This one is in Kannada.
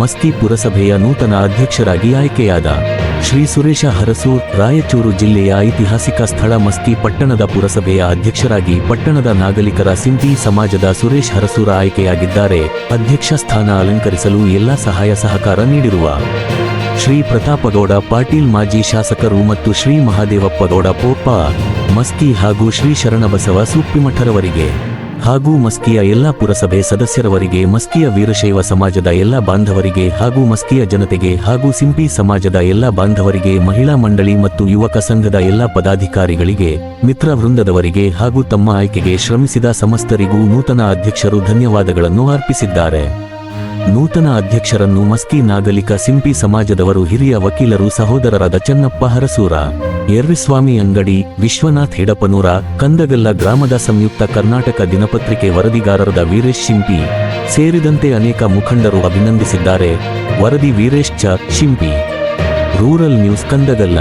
ಮಸ್ಕಿ ಪುರಸಭೆಯ ನೂತನ ಅಧ್ಯಕ್ಷರಾಗಿ ಆಯ್ಕೆಯಾದ ಶ್ರೀ ಸುರೇಶ ಹರಸೂರ್. ರಾಯಚೂರು ಜಿಲ್ಲೆಯ ಐತಿಹಾಸಿಕ ಸ್ಥಳ ಮಸ್ಕಿ ಪಟ್ಟಣದ ಪುರಸಭೆಯ ಅಧ್ಯಕ್ಷರಾಗಿ ಪಟ್ಟಣದ ನಾಗರಿಕರ ಸಿಂಪಿ ಸಮಾಜದ ಸುರೇಶ್ ಹರಸೂರ ಆಯ್ಕೆಯಾಗಿದ್ದಾರೆ. ಅಧ್ಯಕ್ಷ ಸ್ಥಾನ ಅಲಂಕರಿಸಲು ಎಲ್ಲ ಸಹಾಯ ಸಹಕಾರ ನೀಡಿರುವ ಶ್ರೀ ಪ್ರತಾಪಗೌಡ ಪಾಟೀಲ್ ಮಾಜಿ ಶಾಸಕರು ಮತ್ತು ಶ್ರೀ ಮಹಾದೇವಪ್ಪಗೌಡ ಪೋಪ್ಪ ಮಸ್ಕಿ ಹಾಗೂ ಶ್ರೀ ಶರಣಬಸವ ಸುಪ್ಪಿಮಠರವರಿಗೆ ಹಾಗೂ ಮಸ್ಕಿಯ ಎಲ್ಲ ಪುರಸಭೆ ಸದಸ್ಯರವರಿಗೆ, ಮಸ್ಕಿಯ ವೀರಶೈವ ಸಮಾಜದ ಎಲ್ಲ ಬಾಂಧವರಿಗೆ ಹಾಗೂ ಮಸ್ಕಿಯ ಜನತೆಗೆ ಹಾಗೂ ಸಿಂಪಿ ಸಮಾಜದ ಎಲ್ಲ ಬಾಂಧವರಿಗೆ, ಮಹಿಳಾ ಮಂಡಳಿ ಮತ್ತು ಯುವಕ ಸಂಘದ ಎಲ್ಲ ಪದಾಧಿಕಾರಿಗಳಿಗೆ, ಮಿತ್ರ ವೃಂದದವರಿಗೆ ಹಾಗೂ ತಮ್ಮ ಆಯ್ಕೆಗೆ ಶ್ರಮಿಸಿದ ಸಮಸ್ತರಿಗೂ ನೂತನ ಅಧ್ಯಕ್ಷರು ಧನ್ಯವಾದಗಳನ್ನು ಅರ್ಪಿಸಿದ್ದಾರೆ. ನೂತನ ಅಧ್ಯಕ್ಷರನ್ನು ಮಸ್ಕಿ ನಾಗರಿಕ ಸಿಂಪಿ ಸಮಾಜದವರು ಹಿರಿಯ ವಕೀಲರು ಸಹೋದರರಾದ ಚನ್ನಪ್ಪ ಹರಸೂರ, ಯರ್ರಿಸ್ವಾಮಿ ಅಂಗಡಿ, ವಿಶ್ವನಾಥ್ ಹಿಡಪನೂರ, ಕಂದಗಲ್ಲ ಗ್ರಾಮದ ಸಂಯುಕ್ತ ಕರ್ನಾಟಕ ದಿನಪತ್ರಿಕೆ ವರದಿಗಾರರಾದ ವೀರೇಶ್ ಶಿಂಪಿ ಸೇರಿದಂತೆ ಅನೇಕ ಮುಖಂಡರು ಅಭಿನಂದಿಸಿದ್ದಾರೆ. ವರದಿ ವೀರೇಶ್ ಚ ಶಿಂಪಿ, ರೂರಲ್ ನ್ಯೂಸ್, ಕಂದಗಲ್ಲ.